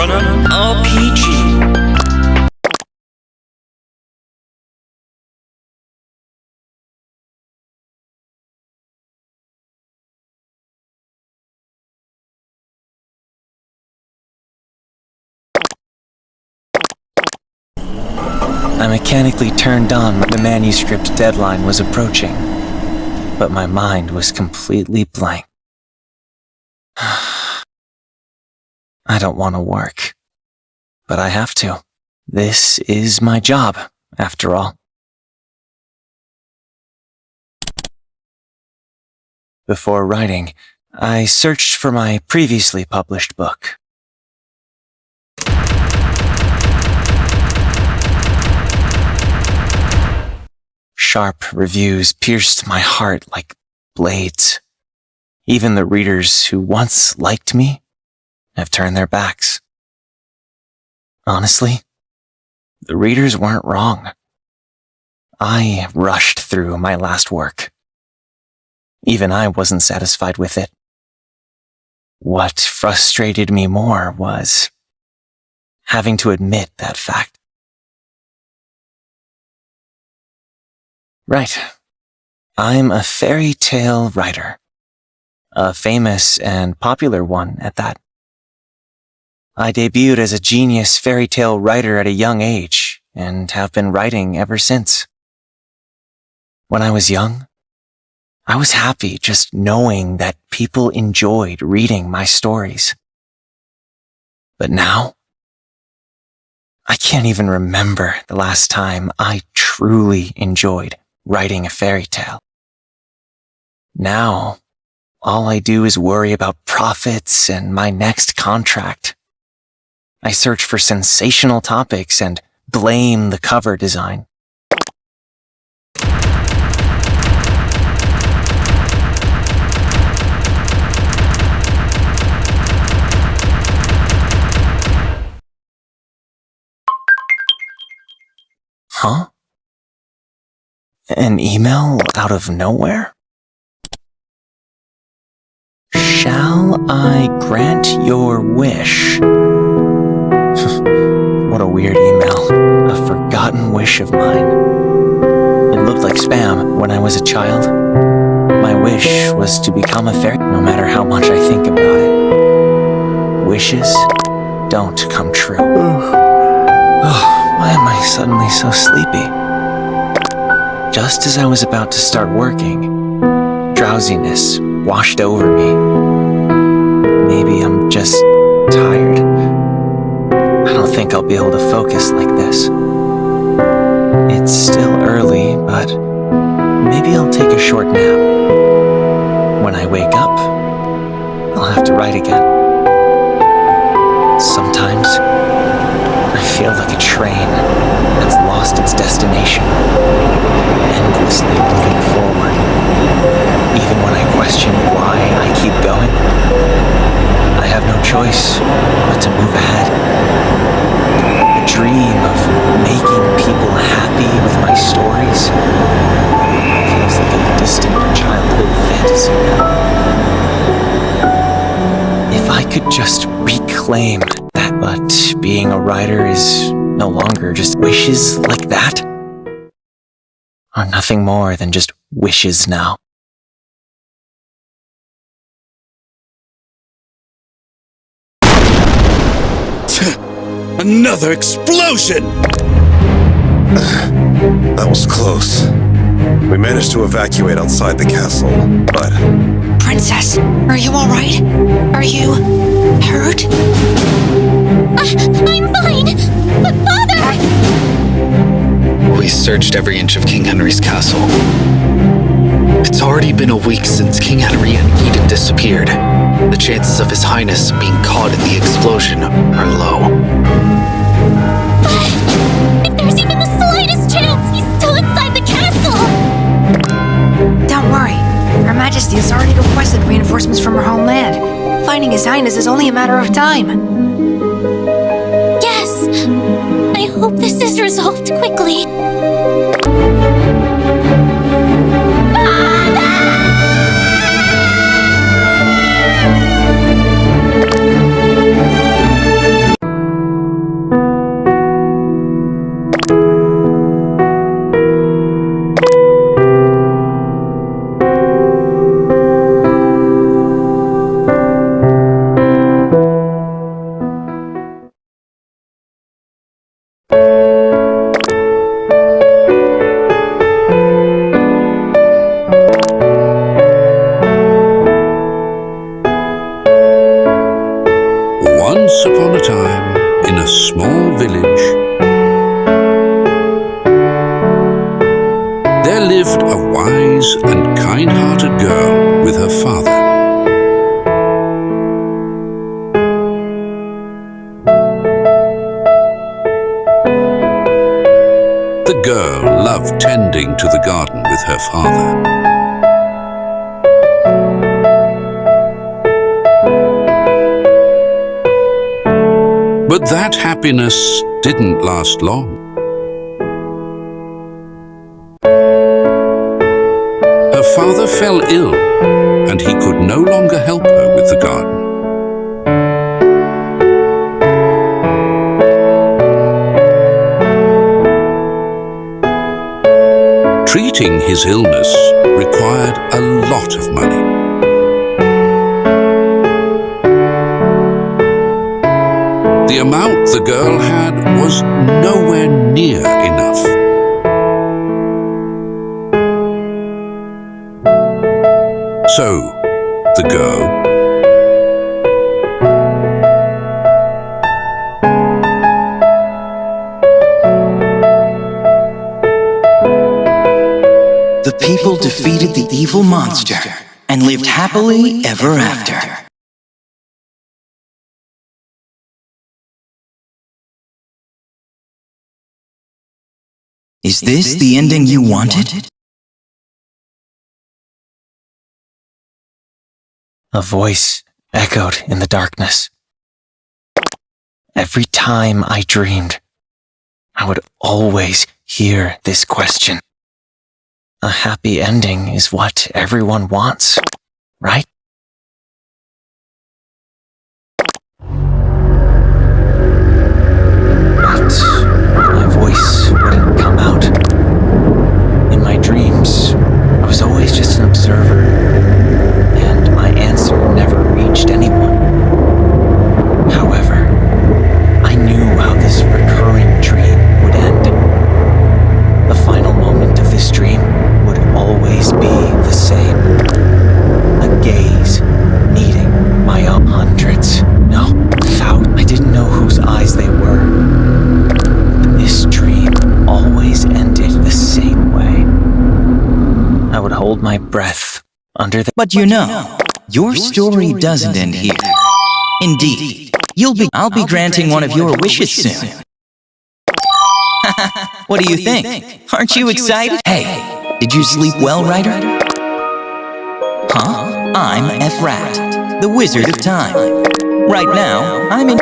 Runner RPG. I mechanically turned on when the manuscript deadline was approaching, but my mind was completely blank. I don't want to work, but I have to. This is my job, after all. Before writing, I searched for my previously published book. Sharp reviews pierced my heart like blades. Even the readers who once liked me have turned their backs. Honestly, the readers weren't wrong. I rushed through my last work. Even I wasn't satisfied with it. What frustrated me more was having to admit that fact. Right. I'm a fairy tale writer. A famous and popular one at that. I debuted as a genius fairy tale writer at a young age and have been writing ever since. When I was young, I was happy just knowing that people enjoyed reading my stories. But now, I can't even remember the last time I truly enjoyed writing a fairy tale. Now, all I do is worry about profits and my next contract. I search for sensational topics and blame the cover design. Huh? An email out of nowhere? Shall I grant your wish? What a weird email. A forgotten wish of mine. It looked like spam when I was a child. My wish was to become a fairy, no matter how much I think about it. Wishes don't come true. Why am I suddenly so sleepy? Just as I was about to start working, drowsiness washed over me. Maybe I'm just tired. I don't think I'll be able to focus like this. It's still early, but maybe I'll take a short nap. When I wake up, I'll have to write again. Sometimes, I feel like a train that's lost its destination, endlessly moving forward. Even when I question why I keep going, I have no choice but to move ahead. The dream of making people happy with my stories feels like a distant childhood fantasy now. If I could just reclaim that, but being a writer is no longer just wishes like that, are nothing more than just wishes now. Another explosion! That was close. We managed to evacuate outside the castle, but... Princess, are you alright? Are you... hurt? I'm fine! But father! We searched every inch of King Henry's castle. It's already been a week since King Henry and Eden disappeared. The chances of His Highness being caught in the explosion are low. If there's even the slightest chance he's still inside the castle! Don't worry. Her Majesty has already requested reinforcements from her homeland. Finding His Highness is only a matter of time. Yes! I hope this is resolved quickly. small village, there lived a wise and kind-hearted girl with her father. The girl loved tending to the garden with her father. But that happiness didn't last long. Her father fell ill, and he could no longer help her with the garden. Treating his illness required a lot of money. The amount the girl had was nowhere near enough. So, the girl The people defeated the evil monster and lived happily ever after. Is this the ending you wanted? A voice echoed in the darkness. Every time I dreamed, I would always hear this question. A happy ending is what everyone wants, right? But my voice wouldn't come out. In my dreams, I was always just an observer, and my answer never reached anyone. However, I knew how this recurring dream would end. The final moment of this dream would always be the same. A gaze meeting my own hundreds, no, thousands. I didn't know whose eyes they were. But this dream always ended the same way. I would hold my breath under the... But you know, your story doesn't end here. Indeed, I'll be granting one of your wishes soon. What do you think? Aren't you excited? Hey, did you sleep well, Ryder? Huh? I'm F-Rat, the Wizard of Time. Right now,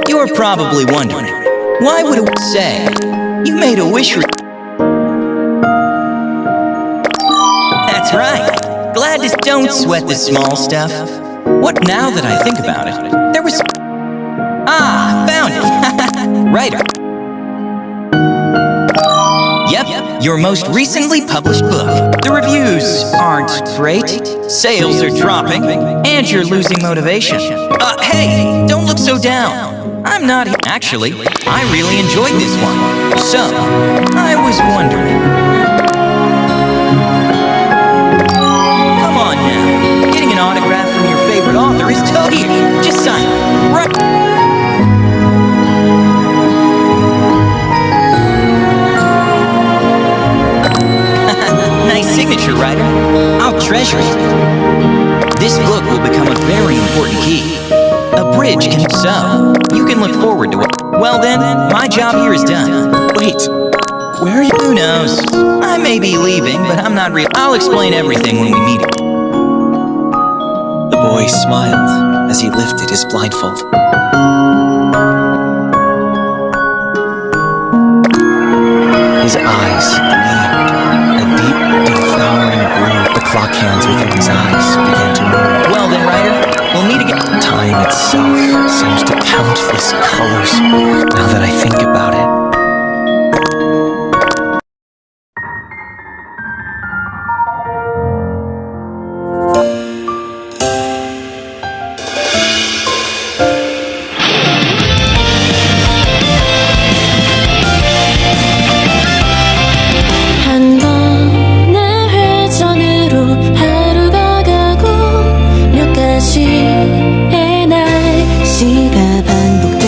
You're probably wondering, why would it say you made a wish for... That's right. Glad to... Don't sweat the small stuff. What now that I think about it? There was... Ah, found it. Ryder. Yep, your most recently published book. The reviews aren't great, sales are dropping, and you're losing motivation. Hey, don't look so down. I'm not... Actually, I really enjoyed this one. So, I was wondering... Come on now, getting an autograph from your favorite author is tough. Here, just sign it. Right... Signature, Ryder. I'll treasure it. This book will become a very important key. A bridge can... So, you can look forward to it. Well then, my job here is done. Wait, where are you? Who knows? I may be leaving, but I'm not real. I'll explain everything when we meet. The boy smiled as he lifted his blindfold. His eyes gleamed. A deep, devouring blue. The clock hands within his eyes began to move. Well then, Ryder, we'll meet again. Time itself seems to countless colors now that I think about it. 시의 날씨가 반복돼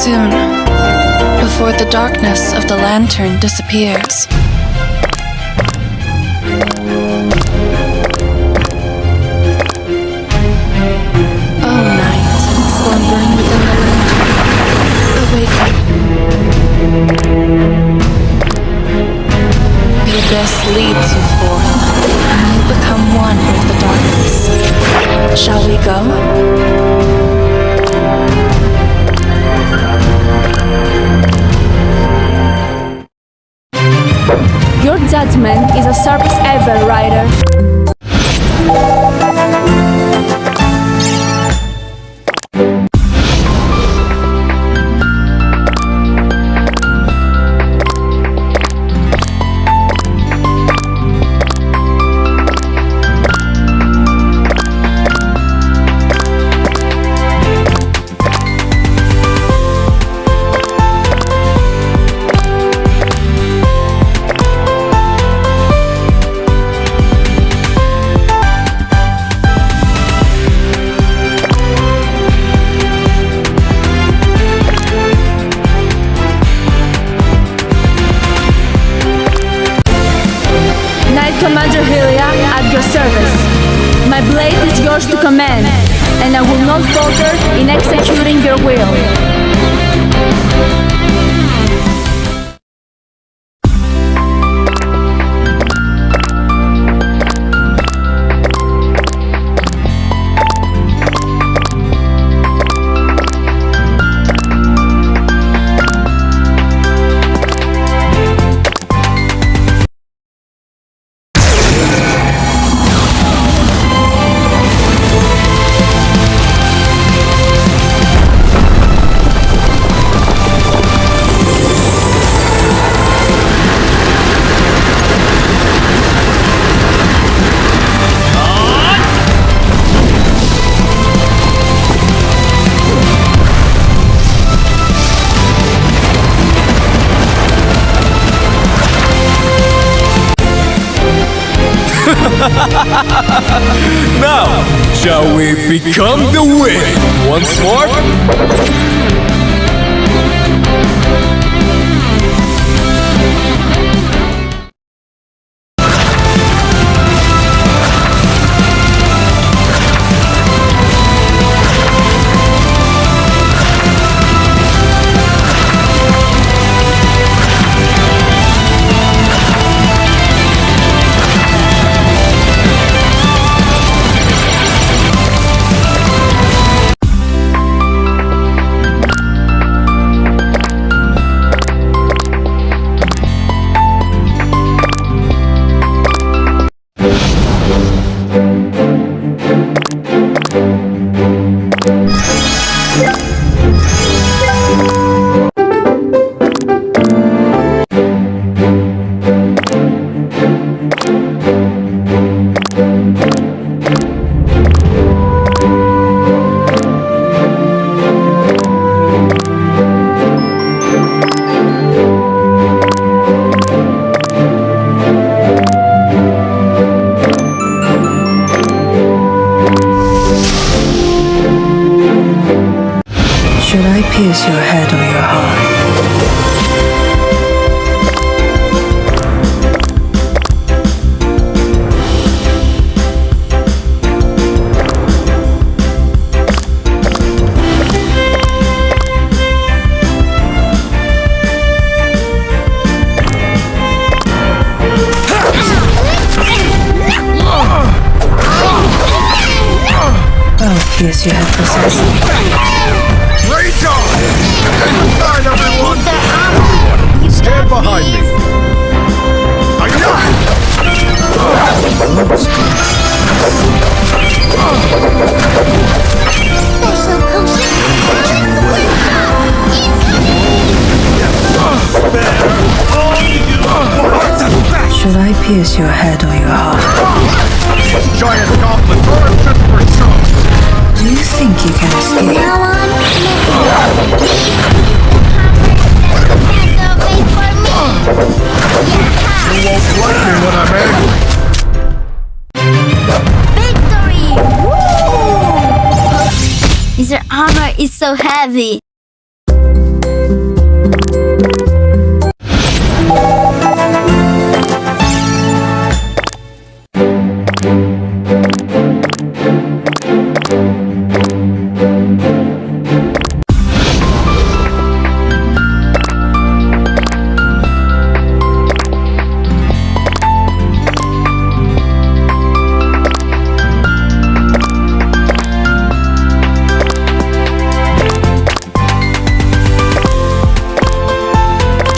soon, before the darkness of the lantern disappears. Oh, night, slumbering within the lantern, awaken. The abyss leads you forth, and you become one with the darkness. Shall we go? Your judgment is a service ever, Rider. Commander Hylia, at your service. My blade is yours to command, and I will not falter in executing your will. Now, shall we become the wind once more? Should I pierce your head or your heart? I'll pierce your head precisely. Inside, everyone! Stand behind me! Should I pierce your head or your heart? Giant goblins are just for some! Do you think you can escape? You won't like me when I'm angry! Victory! Woo! Your armor is so heavy.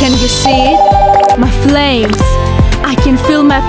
Can you see it? My flames. I can feel my